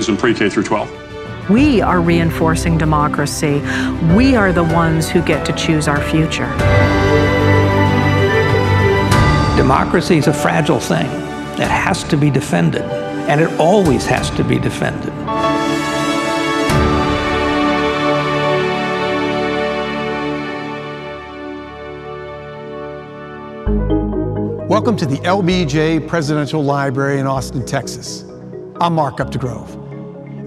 kids in pre-K through 12. We are reinforcing democracy. We are the ones who get to choose our future. Democracy is a fragile thing that has to be defended, and it always has to be defended. Welcome to the LBJ Presidential Library in Austin, Texas. I'm Mark Updegrove.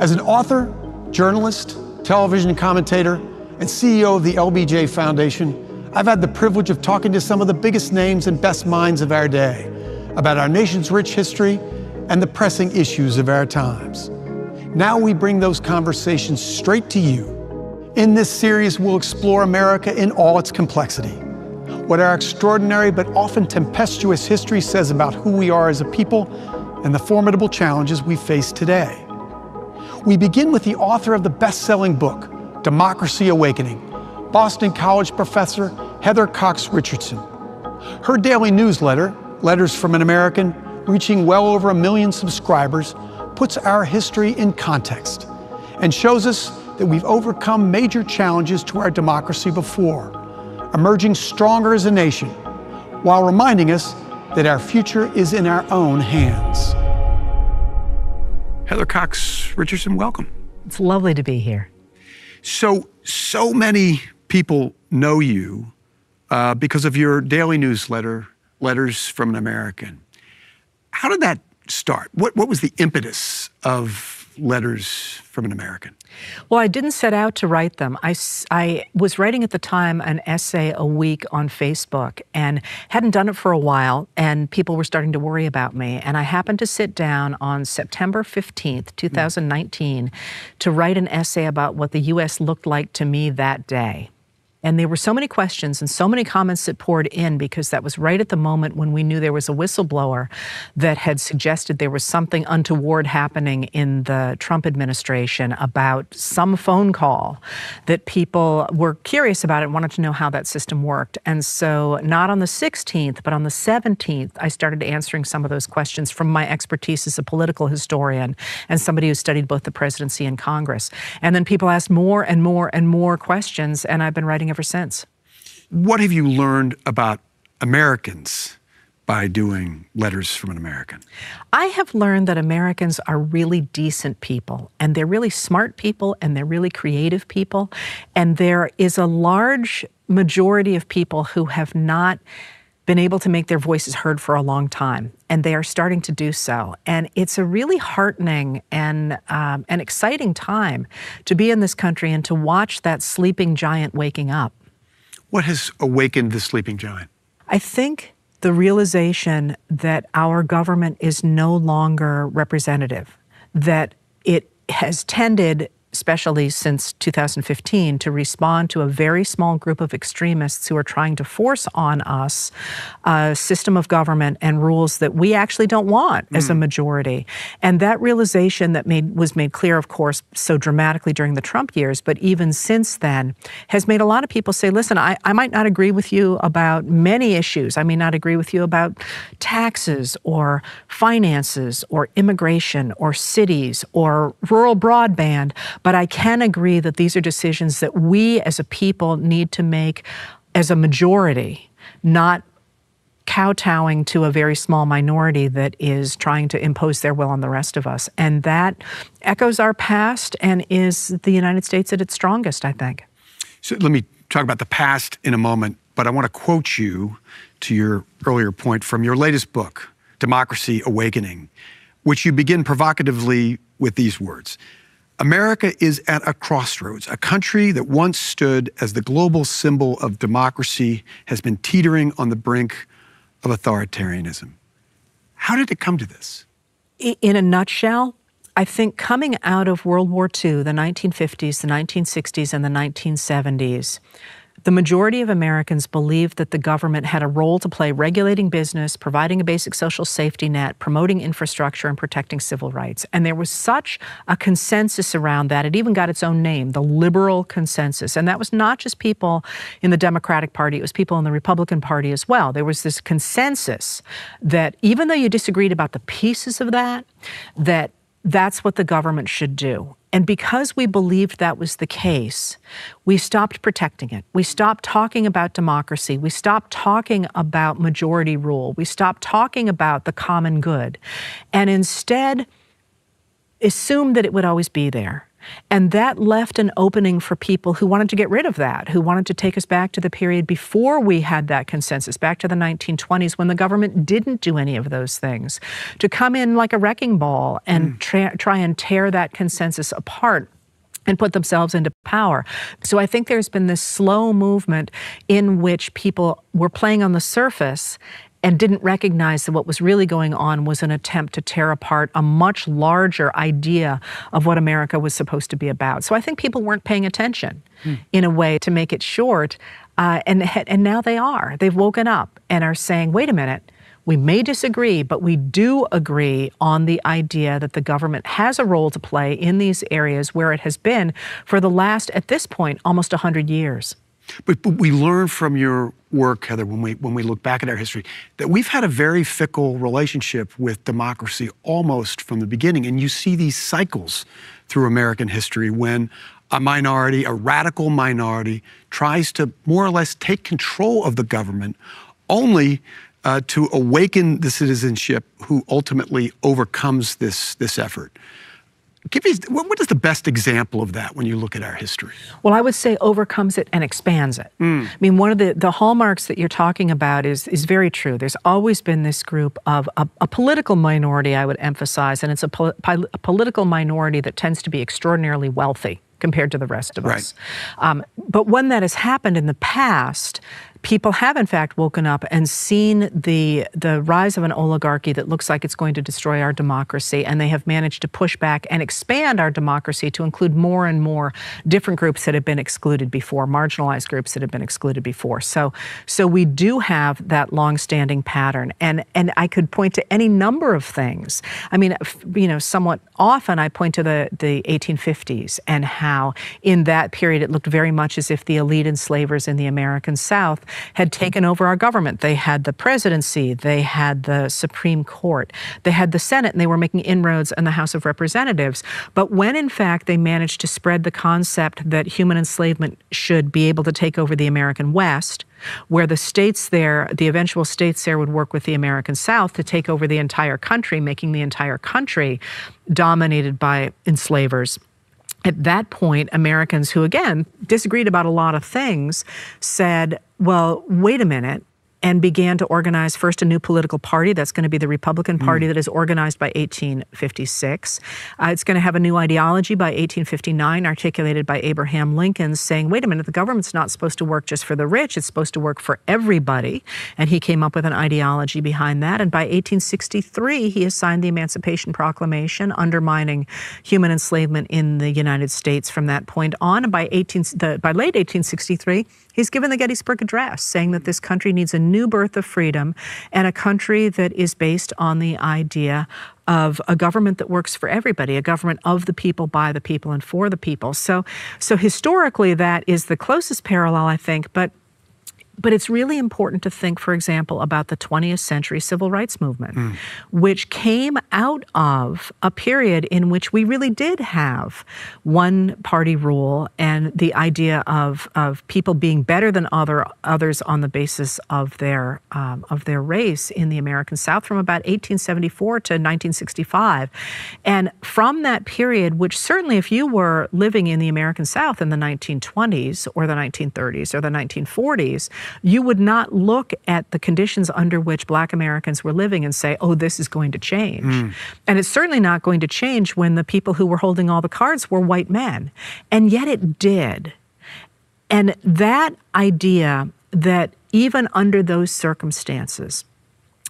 As an author, journalist, television commentator, and CEO of the LBJ Foundation, I've had the privilege of talking to some of the biggest names and best minds of our day about our nation's rich history and the pressing issues of our times. Now we bring those conversations straight to you. In this series, we'll explore America in all its complexity, what our extraordinary but often tempestuous history says about who we are as a people and the formidable challenges we face today. We begin with the author of the best-selling book, Democracy Awakening, Boston College professor Heather Cox Richardson. Her daily newsletter, Letters from an American, reaching well over 1 million subscribers, puts our history in context and shows us that we've overcome major challenges to our democracy before, emerging stronger as a nation, while reminding us that our future is in our own hands. Heather Cox Richardson, welcome. It's lovely to be here. So many people know you because of your daily newsletter, Letters from an American. How did that start? What was the impetus of Letters from an American? Well, I didn't set out to write them. I was writing at the time an essay a week on Facebook and hadn't done it for a while, and people were starting to worry about me. And I happened to sit down on September 15th, 2019, to write an essay about what the U.S. looked like to me that day. And there were so many questions and so many comments that poured in because that was right at the moment when we knew there was a whistleblower that had suggested there was something untoward happening in the Trump administration about some phone call that people were curious about and wanted to know how that system worked. And so not on the 16th, but on the 17th, I started answering some of those questions from my expertise as a political historian and somebody who studied both the presidency and Congress. And then people asked more and more and more questions, and I've been writing ever since. What have you learned about Americans by doing Letters from an American? I have learned that Americans are really decent people, and they're really smart people, and they're really creative people. And there is a large majority of people who have not been able to make their voices heard for a long time, and they are starting to do so. And it's a really heartening and an exciting time to be in this country and to watch that sleeping giant waking up. What has awakened the sleeping giant? I think the realization that our government is no longer representative, that it has tended, especially since 2015, to respond to a very small group of extremists who are trying to force on us a system of government and rules that we actually don't want as a majority. And that realization that was made clear, of course, so dramatically during the Trump years, but even since then, has made a lot of people say, listen, I might not agree with you about many issues. I may not agree with you about taxes or finances or immigration or cities or rural broadband, but I can agree that these are decisions that we as a people need to make as a majority, not kowtowing to a very small minority that is trying to impose their will on the rest of us. And that echoes our past and is the United States at its strongest, I think. So let me talk about the past in a moment, but I want to quote you to your earlier point from your latest book, Democracy Awakening, which you begin provocatively with these words. America is at a crossroads. A country that once stood as the global symbol of democracy has been teetering on the brink of authoritarianism. How did it come to this? In a nutshell, I think coming out of World War II, the 1950s, the 1960s, and the 1970s, the majority of Americans believed that the government had a role to play regulating business, providing a basic social safety net, promoting infrastructure, and protecting civil rights. And there was such a consensus around that. It even got its own name, the liberal consensus. And that was not just people in the Democratic Party, it was people in the Republican Party as well. There was this consensus that even though you disagreed about the pieces of that, that that's what the government should do. And because we believed that was the case, we stopped protecting it. We stopped talking about democracy. We stopped talking about majority rule. We stopped talking about the common good, and instead assumed that it would always be there. And that left an opening for people who wanted to get rid of that, who wanted to take us back to the period before we had that consensus, back to the 1920s when the government didn't do any of those things, to come in like a wrecking ball and try and tear that consensus apart and put themselves into power. So I think there's been this slow movement in which people were playing on the surface and didn't recognize that what was really going on was an attempt to tear apart a much larger idea of what America was supposed to be about. So I think people weren't paying attention in a way, to make it short, and now they are. They've woken up and are saying, wait a minute, we may disagree, but we do agree on the idea that the government has a role to play in these areas where it has been for the last, at this point, almost 100 years. But we learn from your work, Heather, when we look back at our history, that we've had a very fickle relationship with democracy almost from the beginning. And you see these cycles through American history when a minority, a radical minority, tries to more or less take control of the government, only to awaken the citizenship who ultimately overcomes this effort. Give me, what is the best example of that when you look at our history? Well, I would say overcomes it and expands it. I mean, one of the hallmarks that you're talking about is very true. There's always been this group of a political minority, I would emphasize, and it's a political minority that tends to be extraordinarily wealthy compared to the rest of us. But when that has happened in the past, people have in fact woken up and seen the rise of an oligarchy that looks like it's going to destroy our democracy, and they have managed to push back and expand our democracy to include more and more different groups that have been excluded before, marginalized groups that have been excluded before. So we do have that long-standing pattern, and I could point to any number of things. I mean, somewhat often I point to the 1850s and how in that period it looked very much as if the elite enslavers in the American South had taken over our government. They had the presidency, they had the Supreme Court, they had the Senate, and they were making inroads in the House of Representatives. But when in fact they managed to spread the concept that human enslavement should be able to take over the American West, where the states there, the eventual states there would work with the American South to take over the entire country, making the entire country dominated by enslavers. At that point, Americans who, again, disagreed about a lot of things said, well, wait a minute, and began to organize first a new political party. That's going to be the Republican Party that is organized by 1856. It's going to have a new ideology by 1859, articulated by Abraham Lincoln, saying, wait a minute, the government's not supposed to work just for the rich, it's supposed to work for everybody. And he came up with an ideology behind that. And by 1863, he has signed the Emancipation Proclamation, undermining human enslavement in the United States from that point on. And by late 1863, he's given the Gettysburg Address, saying that this country needs a new birth of freedom and a country that is based on the idea of a government that works for everybody, a government of the people, by the people, and for the people. So historically, that is the closest parallel, I think, but it's really important to think, for example, about the 20th century civil rights movement, which came out of a period in which we really did have one-party rule and the idea of people being better than others on the basis of their race in the American South from about 1874 to 1965. And from that period, which certainly if you were living in the American South in the 1920s or the 1930s or the 1940s, you would not look at the conditions under which Black Americans were living and say, oh, this is going to change. And it's certainly not going to change when the people who were holding all the cards were white men. And yet it did. And that idea that even under those circumstances,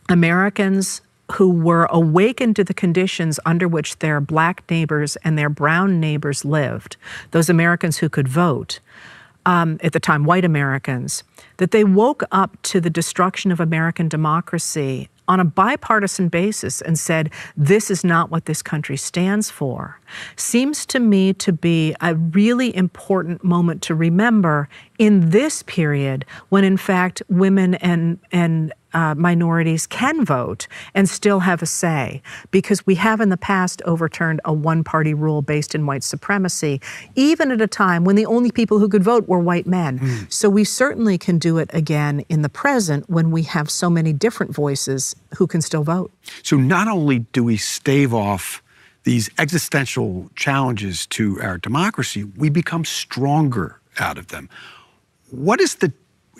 Americans who were awakened to the conditions under which their Black neighbors and their brown neighbors lived, those Americans who could vote, at the time white Americans, that they woke up to the destruction of American democracy on a bipartisan basis and said, this is not what this country stands for, seems to me to be a really important moment to remember in this period when, in fact, women and minorities can vote and still have a say, because we have in the past overturned a one-party rule based in white supremacy, even at a time when the only people who could vote were white men. So we certainly can do it again in the present when we have so many different voices who can still vote. So not only do we stave off these existential challenges to our democracy, we become stronger out of them.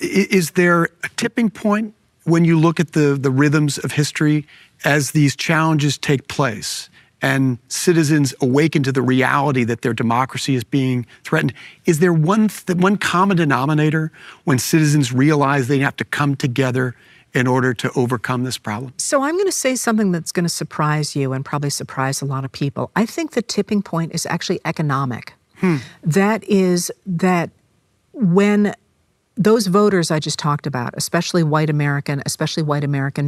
Is there a tipping point when you look at the rhythms of history as these challenges take place and citizens awaken to the reality that their democracy is being threatened? Is there one common denominator when citizens realize they have to come together in order to overcome this problem? So I'm going to say something that's going to surprise you and probably surprise a lot of people. I think the tipping point is actually economic. That is that when those voters I just talked about, especially white American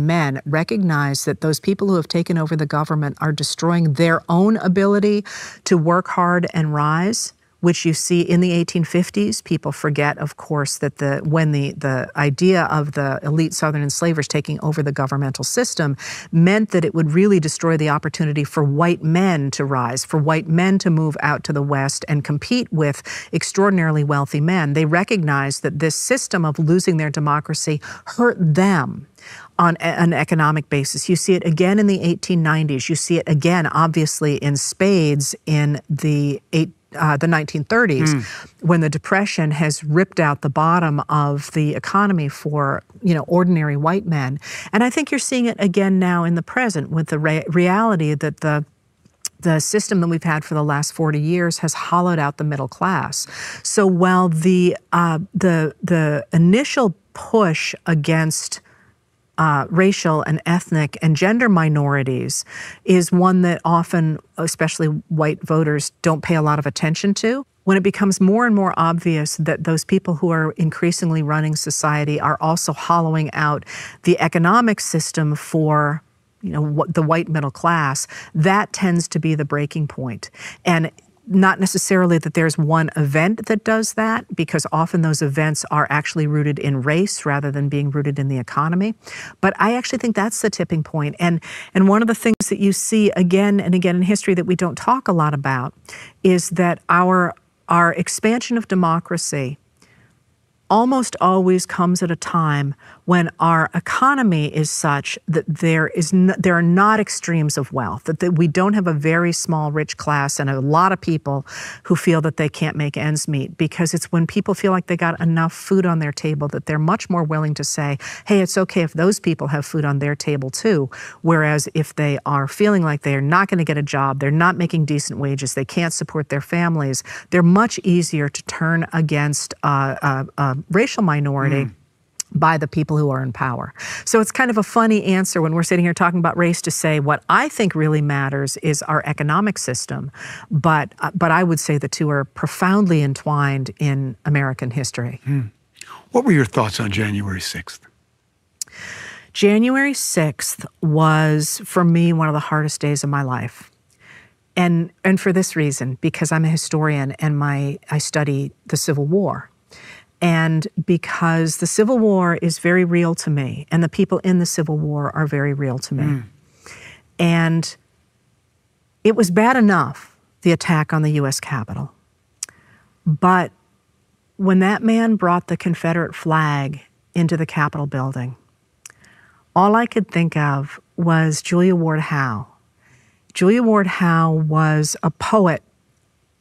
men, recognize that those people who have taken over the government are destroying their own ability to work hard and rise, which you see in the 1850s. People forget, of course, that when the idea of the elite Southern enslavers taking over the governmental system meant that it would really destroy the opportunity for white men to rise, for white men to move out to the West and compete with extraordinarily wealthy men. They recognized that this system of losing their democracy hurt them on an economic basis. You see it again in the 1890s. You see it again, obviously, in spades in the 1930s, when the Depression has ripped out the bottom of the economy for ordinary white men. And I think you're seeing it again now in the present with the reality that the system that we've had for the last 40 years has hollowed out the middle class. So while the initial push against racial and ethnic and gender minorities is one that often, especially white voters, don't pay a lot of attention to. When it becomes more and more obvious that those people who are increasingly running society are also hollowing out the economic system for the white middle class, that tends to be the breaking point. And not necessarily that there's one event that does that, because often those events are actually rooted in race rather than being rooted in the economy. But I actually think that's the tipping point. And one of the things that you see again and again in history that we don't talk a lot about is that our expansion of democracy almost always comes at a time when our economy is such that there are not extremes of wealth, that we don't have a very small rich class and a lot of people who feel that they can't make ends meet, because it's when people feel like they got enough food on their table that they're much more willing to say, hey, it's okay if those people have food on their table too. Whereas if they are feeling like they're not going to get a job, they're not making decent wages, they can't support their families, they're much easier to turn against a racial minority by the people who are in power. So it's kind of a funny answer when we're sitting here talking about race to say what I think really matters is our economic system, but I would say the two are profoundly entwined in American history. What were your thoughts on January 6th? January 6th was, for me, one of the hardest days of my life. And for this reason, because I'm a historian and I study the Civil War. And because the Civil War is very real to me, and the people in the Civil War are very real to me. And it was bad enough, the attack on the U.S. Capitol. But when that man brought the Confederate flag into the Capitol building, all I could think of was Julia Ward Howe. Julia Ward Howe was a poet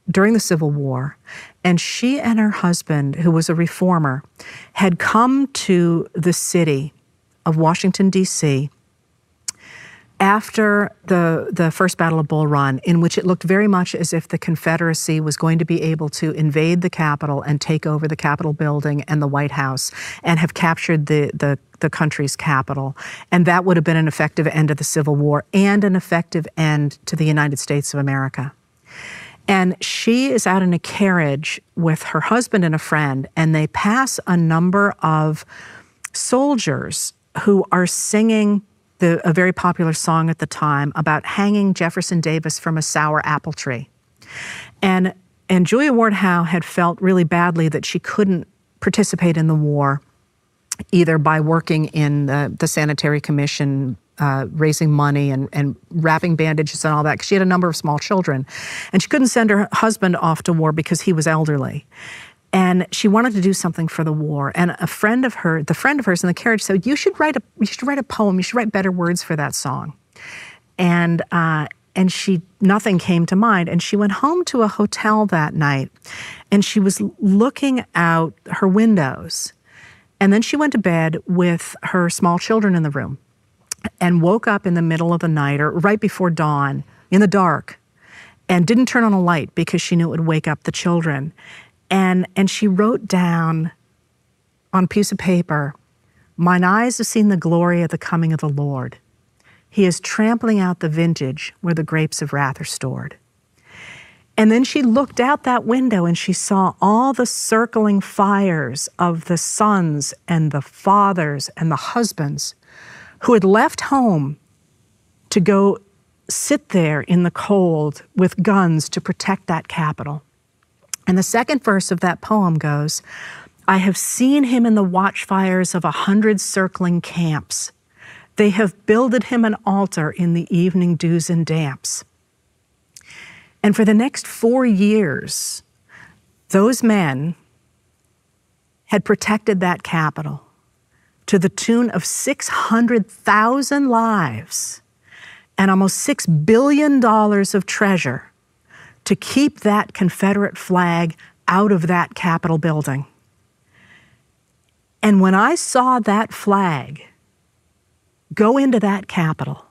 during the Civil War, and she and her husband, who was a reformer, had come to the city of Washington, D.C. after the First Battle of Bull Run, in which it looked very much as if the Confederacy was going to be able to invade the Capitol and take over the Capitol building and the White House and have captured the country's capital. And that would have been an effective end of the Civil War and an effective end to the United States of America. And she is out in a carriage with her husband and a friend, and they pass a number of soldiers who are singing a very popular song at the time about hanging Jefferson Davis from a sour apple tree. And Julia Ward Howe had felt really badly that she couldn't participate in the war either by working in the sanitary commission, raising money and wrapping bandages and all that, because she had a number of small children. And she couldn't send her husband off to war because he was elderly. And she wanted to do something for the war. And the friend of hers in the carriage said, you should write a poem. You should write better words for that song. And nothing came to mind. And she went home to a hotel that night, and she was looking out her windows. And then she went to bed with her small children in the room and woke up in the middle of the night or right before dawn in the dark and didn't turn on a light because she knew it would wake up the children. And she wrote down on a piece of paper, "Mine eyes have seen the glory of the coming of the Lord. He is trampling out the vintage where the grapes of wrath are stored." And then she looked out that window and she saw all the circling fires of the sons and the fathers and the husbands who had left home to go sit there in the cold with guns to protect that capital. And the second verse of that poem goes, "I have seen him in the watchfires of 100 circling camps. They have builded him an altar in the evening dews and damps." And for the next 4 years, those men had protected that capital to the tune of 600,000 lives and almost $6 billion of treasure to keep that Confederate flag out of that Capitol building. And when I saw that flag go into that Capitol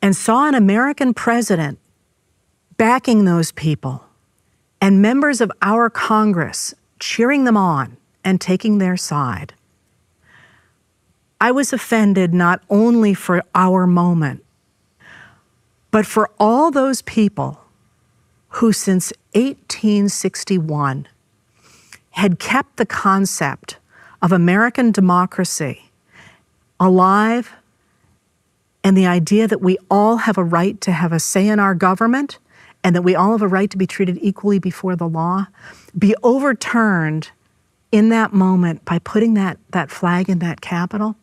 and saw an American president backing those people and members of our Congress cheering them on and taking their side, I was offended not only for our moment, but for all those people who since 1861 had kept the concept of American democracy alive and the idea that we all have a right to have a say in our government and that we all have a right to be treated equally before the law, be overturned in that moment by putting that flag in that Capitol.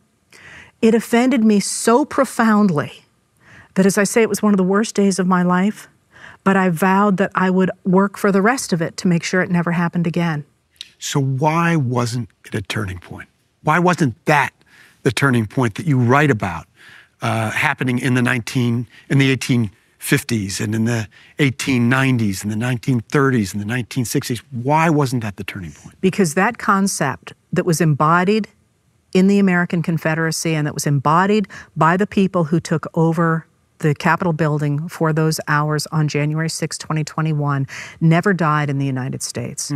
It offended me so profoundly that, as I say, it was one of the worst days of my life, but I vowed that I would work for the rest of it to make sure it never happened again. So why wasn't it a turning point? Why wasn't that the turning point that you write about happening in the 1850s and in the 1890s and the 1930s and the 1960s? Why wasn't that the turning point? Because that concept that was embodied in the American Confederacy and that was embodied by the people who took over the Capitol building for those hours on January 6, 2021, never died in the United States.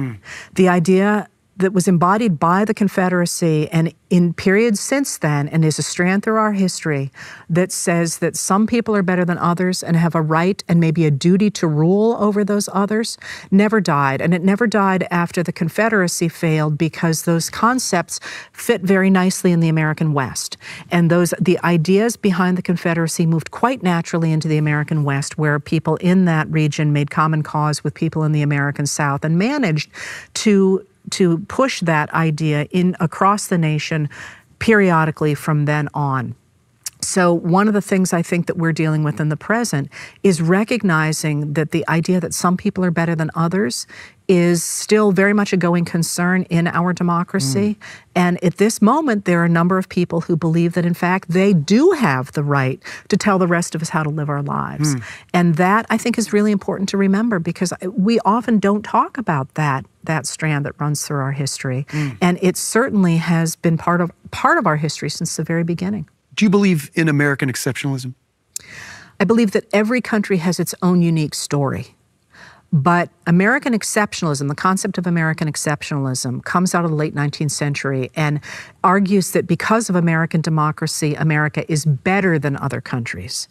The idea that was embodied by the Confederacy and in periods since then, and is a strand through our history, that says that some people are better than others and have a right and maybe a duty to rule over those others, never died. And it never died after the Confederacy failed because those concepts fit very nicely in the American West. And the ideas behind the Confederacy moved quite naturally into the American West, where people in that region made common cause with people in the American South and managed to push that idea in across the nation periodically from then on. So one of the things I think that we're dealing with in the present is recognizing that the idea that some people are better than others is still very much a going concern in our democracy. And at this moment, there are a number of people who believe that, in fact, they do have the right to tell the rest of us how to live our lives. And that, I think, is really important to remember, because we often don't talk about that strand that runs through our history. And it certainly has been part of our history since the very beginning. Do you believe in American exceptionalism? I believe that every country has its own unique story. But American exceptionalism, the concept of American exceptionalism, comes out of the late 19th century and argues that because of American democracy, America is better than other countries.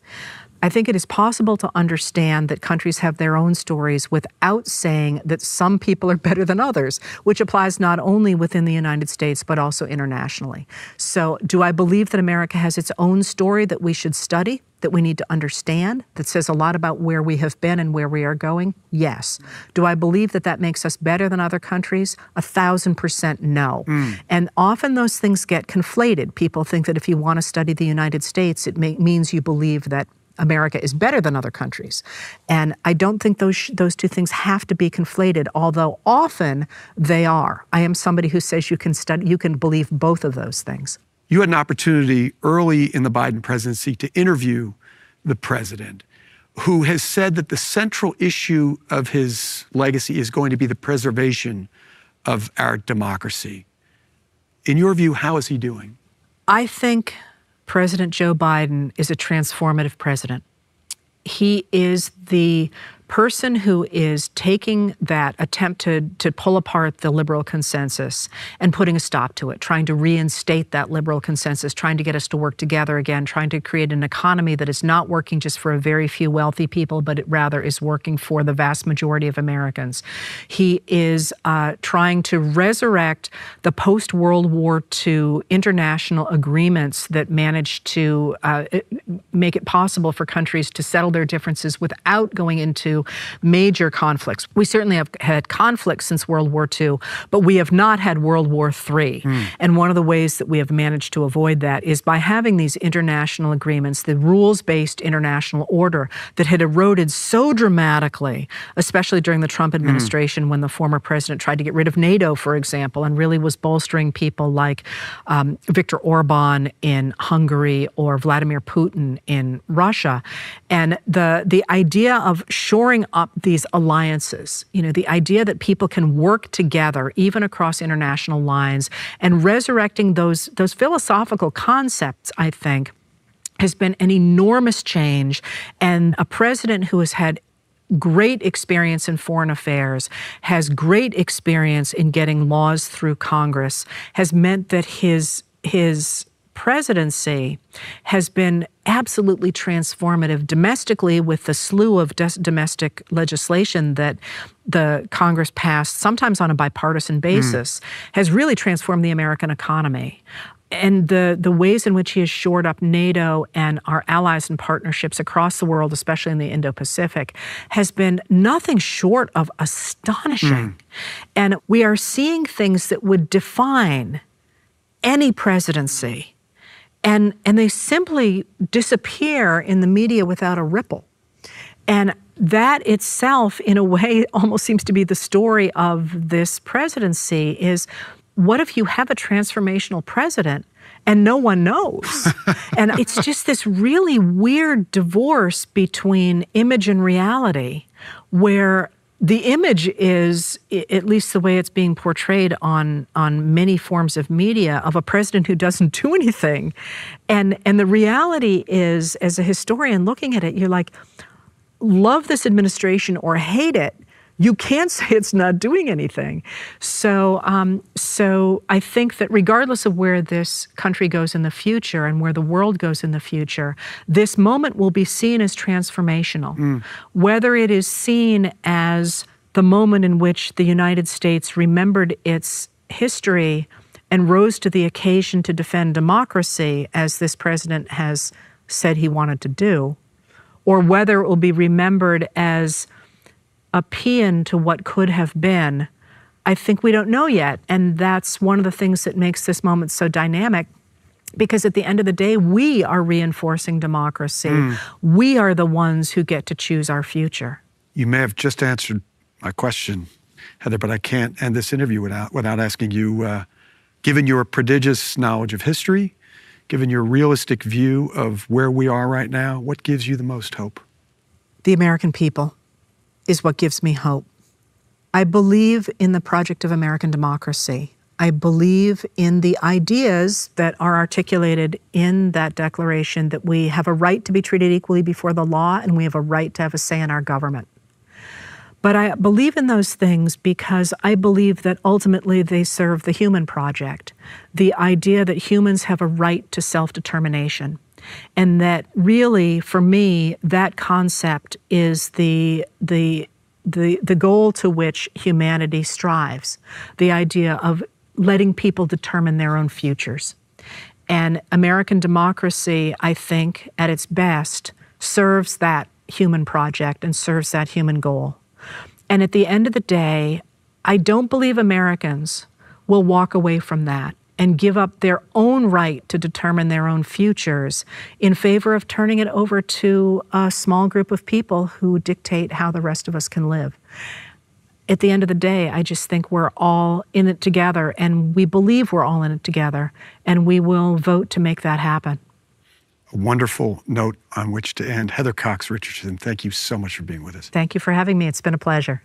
I think it is possible to understand that countries have their own stories without saying that some people are better than others, which applies not only within the United States, but also internationally. So do I believe that America has its own story that we should study, that we need to understand, that says a lot about where we have been and where we are going? Yes. Do I believe that that makes us better than other countries? 1,000% no. And often those things get conflated. People think that if you want to study the United States, it means you believe that America is better than other countries. And I don't think those two things have to be conflated, although often they are. I am somebody who says you can believe both of those things. You had an opportunity early in the Biden presidency to interview the president, who has said that the central issue of his legacy is going to be the preservation of our democracy. In your view, how is he doing? I think President Joe Biden is a transformative president. He is the person who is taking that attempt to pull apart the liberal consensus and putting a stop to it, trying to reinstate that liberal consensus, trying to get us to work together again, trying to create an economy that is not working just for a very few wealthy people, but it rather is working for the vast majority of Americans. He is trying to resurrect the post-World War II international agreements that managed to make it possible for countries to settle their differences without going into major conflicts. We certainly have had conflicts since World War II, but we have not had World War III. And one of the ways that we have managed to avoid that is by having these international agreements, the rules-based international order that had eroded so dramatically, especially during the Trump administration when the former president tried to get rid of NATO, for example, and really was bolstering people like Viktor Orban in Hungary or Vladimir Putin in Russia. And the idea of shoring up these alliances, the idea that people can work together even across international lines and resurrecting those philosophical concepts, I think, has been an enormous change. And a president who has had great experience in foreign affairs, has great experience in getting laws through Congress, has meant that his presidency has been absolutely transformative domestically with the slew of domestic legislation that the Congress passed, sometimes on a bipartisan basis, has really transformed the American economy. And the ways in which he has shored up NATO and our allies and partnerships across the world, especially in the Indo-Pacific, has been nothing short of astonishing. And we are seeing things that would define any presidency. And they simply disappear in the media without a ripple. And that itself, in a way, almost seems to be the story of this presidency is, what if you have a transformational president and no one knows? And it's just this really weird divorce between image and reality, where the image is, at least the way it's being portrayed on many forms of media, of a president who doesn't do anything. And the reality is, as a historian looking at it, you're like, love this administration or hate it, you can't say it's not doing anything. So I think that regardless of where this country goes in the future and where the world goes in the future, this moment will be seen as transformational. Whether it is seen as the moment in which the United States remembered its history and rose to the occasion to defend democracy, as this president has said he wanted to do, or whether it will be remembered as a paean to what could have been, I think we don't know yet. And that's one of the things that makes this moment so dynamic, because at the end of the day, we are reinforcing democracy. We are the ones who get to choose our future. You may have just answered my question, Heather, but I can't end this interview without asking you, given your prodigious knowledge of history, given your realistic view of where we are right now, what gives you the most hope? The American people is what gives me hope. I believe in the project of American democracy. I believe in the ideas that are articulated in that declaration, that we have a right to be treated equally before the law and we have a right to have a say in our government. But I believe in those things because I believe that ultimately they serve the human project, the idea that humans have a right to self-determination. And that really, for me, that concept is the goal to which humanity strives, the idea of letting people determine their own futures. And American democracy, I think, at its best, serves that human project and serves that human goal. And at the end of the day, I don't believe Americans will walk away from that and give up their own right to determine their own futures in favor of turning it over to a small group of people who dictate how the rest of us can live. At the end of the day, I just think we're all in it together, and we believe we're all in it together, and we will vote to make that happen. A wonderful note on which to end. Heather Cox Richardson, thank you so much for being with us. Thank you for having me. It's been a pleasure.